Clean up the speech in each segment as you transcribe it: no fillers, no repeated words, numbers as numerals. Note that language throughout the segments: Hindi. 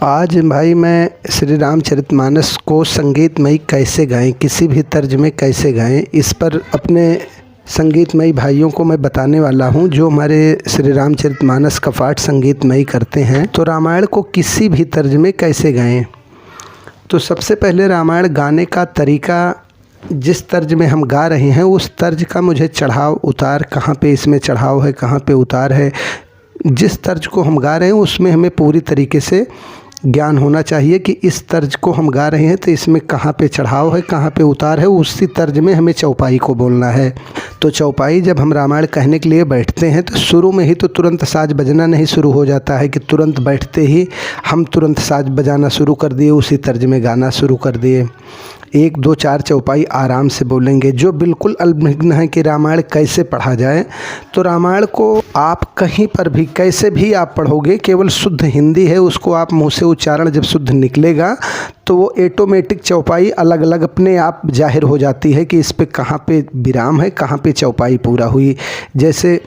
आज भाई मैं श्री रामचरितमानस को संगीतमयी कैसे गाएं, किसी भी तर्ज में कैसे गाएं, इस पर अपने संगीतमयी भाइयों को मैं बताने वाला हूं जो हमारे श्री रामचरितमानस का पाठ संगीतमयी करते हैं। तो रामायण को किसी भी तर्ज में कैसे गाएं। तो सबसे पहले रामायण गाने का तरीका, जिस तर्ज में हम गा रहे हैं उस तर्ज का मुझे चढ़ाव उतार, कहाँ पे इसमें चढ़ाव है, कहाँ पे उतार है, जिस तर्ज को हम गा रहे हैं उसमें हमें पूरी तरीके से ज्ञान होना चाहिए कि इस तर्ज को हम गा रहे हैं तो इसमें कहाँ पे चढ़ाव है, कहाँ पे उतार है। उसी तर्ज में हमें चौपाई को बोलना है। तो चौपाई जब हम रामायण कहने के लिए बैठते हैं तो शुरू में ही तो तुरंत साज बजना नहीं शुरू हो जाता है कि तुरंत बैठते ही हम तुरंत साज बजाना शुरू कर दिए, उसी तर्ज में गाना शुरू कर दिए। 1 2 4 चौपाई आराम से बोलेंगे। जो बिल्कुल अल्पज्ञ है कि रामायण कैसे पढ़ा जाए, तो रामायण को आप कहीं पर भी कैसे भी आप पढ़ोगे, केवल शुद्ध हिंदी है, उसको आप मुंह से उच्चारण जब शुद्ध निकलेगा तो वो ऑटोमेटिक चौपाई अलग अलग अपने आप जाहिर हो जाती है कि इस पे कहाँ पे विराम है, कहाँ पे चौपाई पूरा हुई। जैसे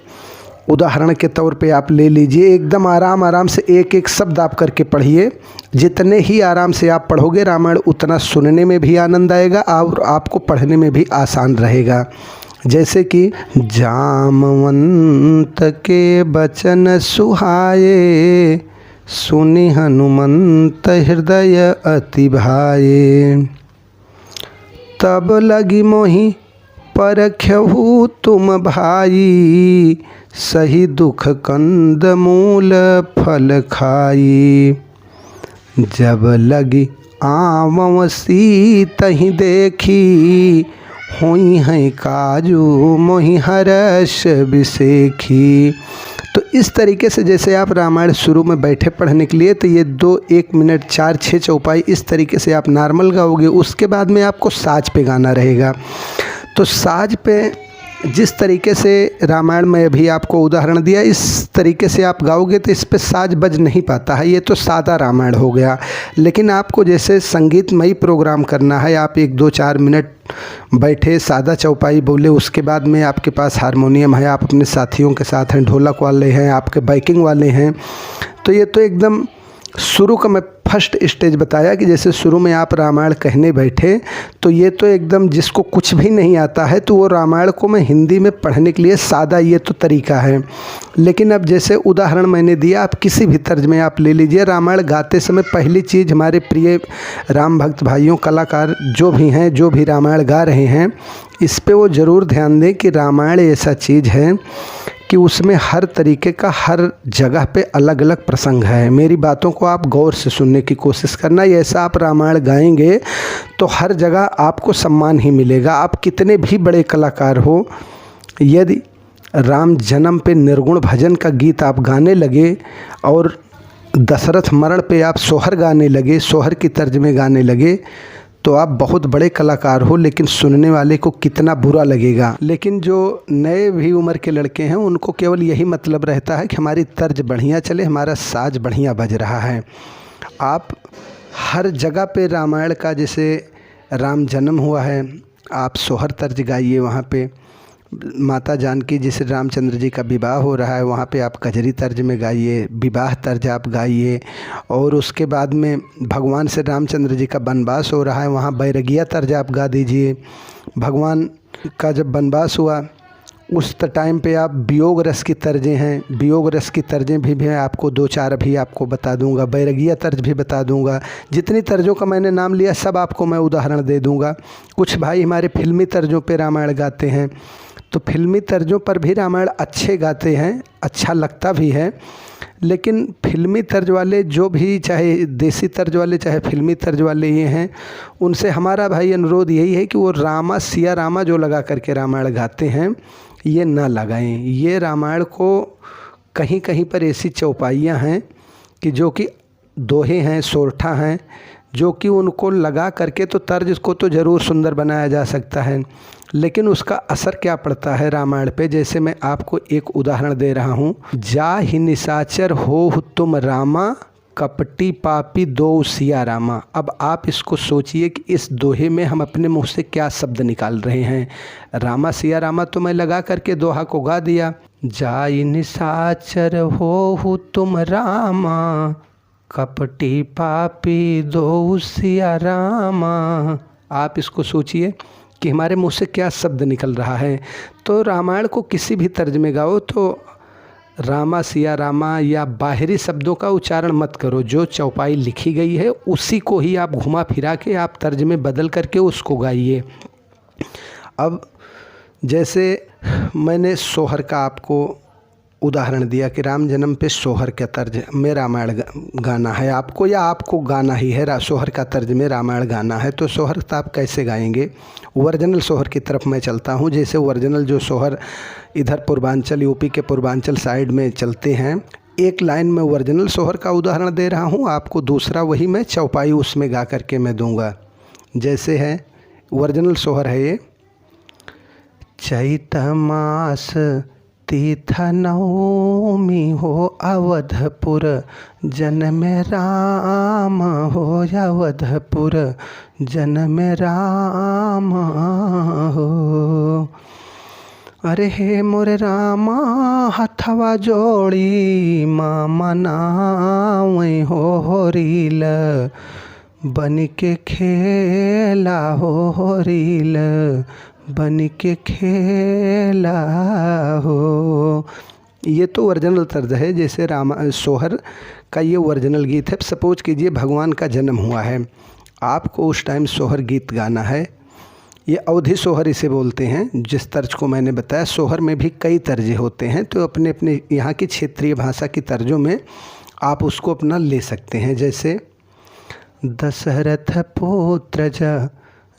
उदाहरण के तौर पे आप ले लीजिए, एकदम आराम से एक एक शब्द आप करके पढ़िए। जितने ही आराम से आप पढ़ोगे रामायण उतना सुनने में भी आनंद आएगा और आपको पढ़ने में भी आसान रहेगा। जैसे कि जामवंत के बचन सुहाए, सुनि हनुमंत हृदय अति भाए। तब लगी मोहि परख्यहु तुम भाई, सही दुख कंद मूल फल खाई। जब लगी आवं सीतहि देखी, होई हैं काजू मोहि हर्ष बिसेखी। तो इस तरीके से जैसे आप रामायण शुरू में बैठे पढ़ने के लिए तो ये 2 1 मिनट 4 6 चौपाई इस तरीके से आप नॉर्मल गाओगे। उसके बाद में आपको साज पे गाना रहेगा। तो साज पे जिस तरीके से रामायण में अभी आपको उदाहरण दिया, इस तरीके से आप गाओगे तो इस पे साज बज नहीं पाता है। ये तो सादा रामायण हो गया। लेकिन आपको जैसे संगीतमयी प्रोग्राम करना है, आप 1 2 4 मिनट बैठे सादा चौपाई बोले, उसके बाद में आपके पास हारमोनियम है, आप अपने साथियों के साथ हैं, ढोलक वाले हैं, आपके बैकिंग वाले हैं, तो ये तो एकदम शुरू का मैं फर्स्ट स्टेज बताया कि जैसे शुरू में आप रामायण कहने बैठे तो ये तो एकदम जिसको कुछ भी नहीं आता है तो वो रामायण को मैं हिंदी में पढ़ने के लिए सादा ये तो तरीका है। लेकिन अब जैसे उदाहरण मैंने दिया, आप किसी भी तर्ज में आप ले लीजिए। रामायण गाते समय पहली चीज़, हमारे प्रिय राम भक्त भाइयों, कलाकार जो भी हैं, जो भी रामायण गा रहे हैं, इस पे वो ज़रूर ध्यान दें कि रामायण ऐसा चीज़ है कि उसमें हर तरीके का हर जगह पे अलग अलग प्रसंग है। मेरी बातों को आप गौर से सुनने की कोशिश करना। ऐसा आप रामायण गाएंगे तो हर जगह आपको सम्मान ही मिलेगा। आप कितने भी बड़े कलाकार हो, यदि राम जन्म पे निर्गुण भजन का गीत आप गाने लगे और दशरथ मरण पे आप सोहर गाने लगे, सोहर की तर्ज में गाने लगे, तो आप बहुत बड़े कलाकार हो, लेकिन सुनने वाले को कितना बुरा लगेगा। लेकिन जो नए भी उम्र के लड़के हैं उनको केवल यही मतलब रहता है कि हमारी तर्ज बढ़िया चले, हमारा साज बढ़िया बज रहा है। आप हर जगह पे रामायण का, जैसे राम जन्म हुआ है, आप सोहर तर्ज गाइए। वहाँ पे माता जानकी जी से रामचंद्र जी का विवाह हो रहा है, वहाँ पे आप कजरी तर्ज में गाइए, विवाह तर्ज आप गाइए। और उसके बाद में भगवान से रामचंद्र जी का वनवास हो रहा है, वहाँ बैरगिया तर्ज आप गा दीजिए। भगवान का जब वनवास हुआ उस टाइम पे आप वियोग रस की तर्जें हैं, वियोग रस की तर्जें भी मैं आपको 2 4 अभी आपको बता दूंगा, बैरगिया तर्ज भी बता दूंगा। जितनी तर्जों का मैंने नाम लिया सब आपको मैं उदाहरण दे दूंगा। कुछ भाई हमारे फिल्मी तर्जों पे रामायण गाते हैं, तो फिल्मी तर्जों पर भी रामायण अच्छे गाते हैं, अच्छा लगता भी है। लेकिन फिल्मी तर्ज वाले जो भी, चाहे देसी तर्ज वाले चाहे फिल्मी तर्ज वाले ये हैं, उनसे हमारा भाई अनुरोध यही है कि वो रामा सिया रामा जो लगा करके रामायण गाते हैं ये ना लगाएं। ये रामायण को कहीं कहीं पर ऐसी चौपाइयाँ हैं कि जो कि दोहे हैं, सोरठा हैं, जो कि उनको लगा करके तो तर्ज को तो ज़रूर सुंदर बनाया जा सकता है, लेकिन उसका असर क्या पड़ता है रामायण पे। जैसे मैं आपको एक उदाहरण दे रहा हूँ, जा ही निशाचर हो तुम रामा, कपटी पापी दो सिया रामा। अब आप इसको सोचिए कि इस दोहे में हम अपने मुंह से क्या शब्द निकाल रहे हैं। रामा सिया रामा तो मैं लगा करके दोहा को गा दिया, जाई निशाचर हो तुम रामा, कपटी पापी दो सिया रामा। आप इसको सोचिए कि हमारे मुंह से क्या शब्द निकल रहा है। तो रामायण को किसी भी तर्ज में गाओ तो रामा सिया रामा या बाहरी शब्दों का उच्चारण मत करो। जो चौपाई लिखी गई है उसी को ही आप घुमा फिरा के आप तर्ज में बदल करके उसको गाइए। अब जैसे मैंने सोहर का आपको उदाहरण दिया कि राम जन्म पे सोहर का तर्ज में रामायण गाना है आपको, या आपको गाना ही है सोहर का तर्ज में रामायण गाना है, तो सोहर तो आप कैसे गाएंगे। ओरिजिनल सोहर की तरफ मैं चलता हूँ। जैसे ओरिजिनल जो सोहर इधर पूर्वांचल यूपी के पूर्वांचल साइड में चलते हैं, एक लाइन में ओरिजिनल सोहर का उदाहरण दे रहा हूँ आपको, दूसरा वही मैं चौपाई उसमें गा करके मैं दूंगा। जैसे है ओरिजिनल सोहर है ये, चैत मास तीर्थ नवमी हो अवधपुर जन्म राम हो, अवधपुर जन्म राम हो। अरे हे मोरे रामा हथवा जोड़ी माँ मनावे हो रील, बन के खेला हो रील, बन के खेला हो। ये तो ओरिजिनल तर्ज है। जैसे सोहर का ये ओरिजिनल गीत है। सपोज कीजिए भगवान का जन्म हुआ है, आपको उस टाइम सोहर गीत गाना है। ये अवधी सोहर इसे बोलते हैं, जिस तर्ज को मैंने बताया। सोहर में भी कई तर्जे होते हैं, तो अपने अपने यहाँ की क्षेत्रीय भाषा की तर्जों में आप उसको अपना ले सकते हैं। जैसे दशरथ पुत्र ज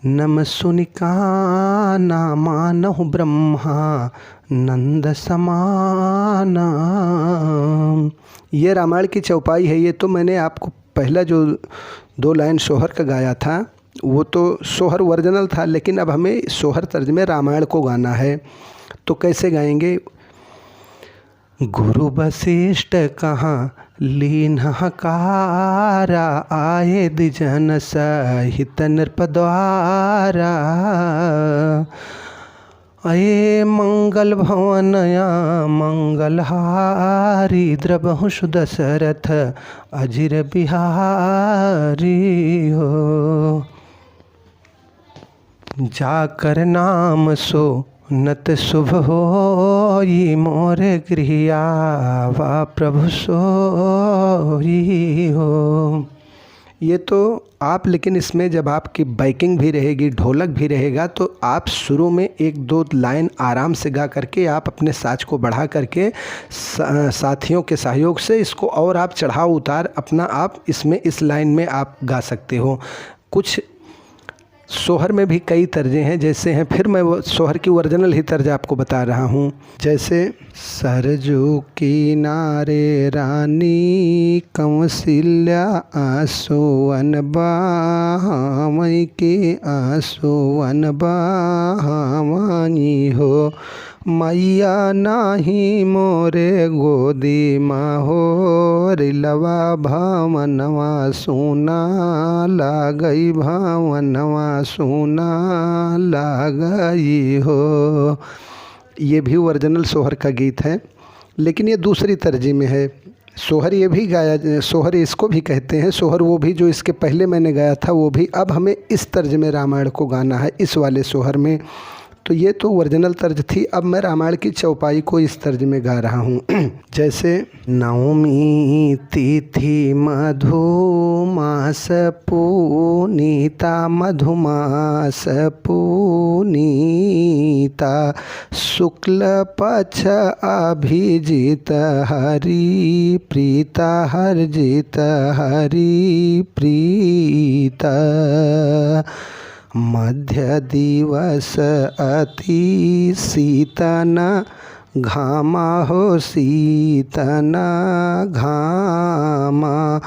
नम सुनिकाना मानहु ब्रह्मा नंद समाना। ये रामायण की चौपाई है। ये तो मैंने आपको पहला जो 2 लाइन सोहर का गाया था वो तो सोहर ओरिजिनल था, लेकिन अब हमें सोहर तर्ज में रामायण को गाना है। तो कैसे गाएंगे। गुरु वशिष्ठ कहाँ लीन हकारा, आए द्विजन सहित नृप द्वारा। अये मंगल भवनया मंगलहारी, द्रवहु दशरथ अजिर बिहारी हो। जाकर नाम सो नत शुभ होई, मोरे गृहिया वा प्रभु सोई हो। ये तो आप, लेकिन इसमें जब आपकी बैकिंग भी रहेगी, ढोलक भी रहेगा, तो आप शुरू में 1-2 लाइन आराम से गा करके आप अपने साज को बढ़ा करके साथियों के सहयोग से इसको और आप चढ़ाव उतार अपना आप इसमें इस लाइन में आप गा सकते हो। कुछ सोहर में भी कई तर्जें हैं। जैसे हैं, फिर मैं वो सोहर की ओरिजिनल ही तर्ज आपको बता रहा हूँ। जैसे सरजू किनारे रानी कौशल्या आंसुअन बहावई के आंसुअन बहावनी हो। मैया नाही मोरे गोदी माहो, रिलवा भावनवा सोना लागई, भावनवा सोना लागई हो। ये भी ओरिजिनल सोहर का गीत है, लेकिन ये दूसरी तर्जी में है। सोहर ये भी गाया, सोहर इसको भी कहते हैं। सोहर वो भी जो इसके पहले मैंने गाया था वो भी। अब हमें इस तर्ज में रामायण को गाना है, इस वाले सोहर में। तो ये तो ओरिजिनल तर्ज थी। अब मैं रामायण की चौपाई को इस तर्ज में गा रहा हूँ। जैसे नवमी तिथि मधुमास पुनीता, मधुमास पुनीता, शुक्ल पक्ष अभिजित हरि प्रीता, हरजित हरि प्रीता। मध्य दिवस अति शीतन घामा हो, शीतन घामा,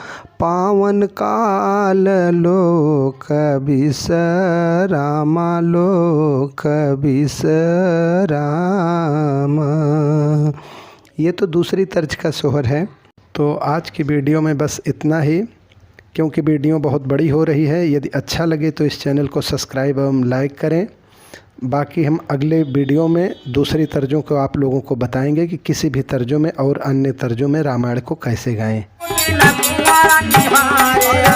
पावन काल लोक विश्रामा, लोक विश्रामा। ये तो दूसरी तर्ज का सोहर है। तो आज की वीडियो में बस इतना ही, क्योंकि वीडियो बहुत बड़ी हो रही है। यदि अच्छा लगे तो इस चैनल को सब्सक्राइब एवं लाइक करें। बाकी हम अगले वीडियो में दूसरी तर्जों को आप लोगों को बताएंगे कि किसी भी तर्जों में और अन्य तर्जों में रामायण को कैसे गाएं। दिन कुंवर निहारे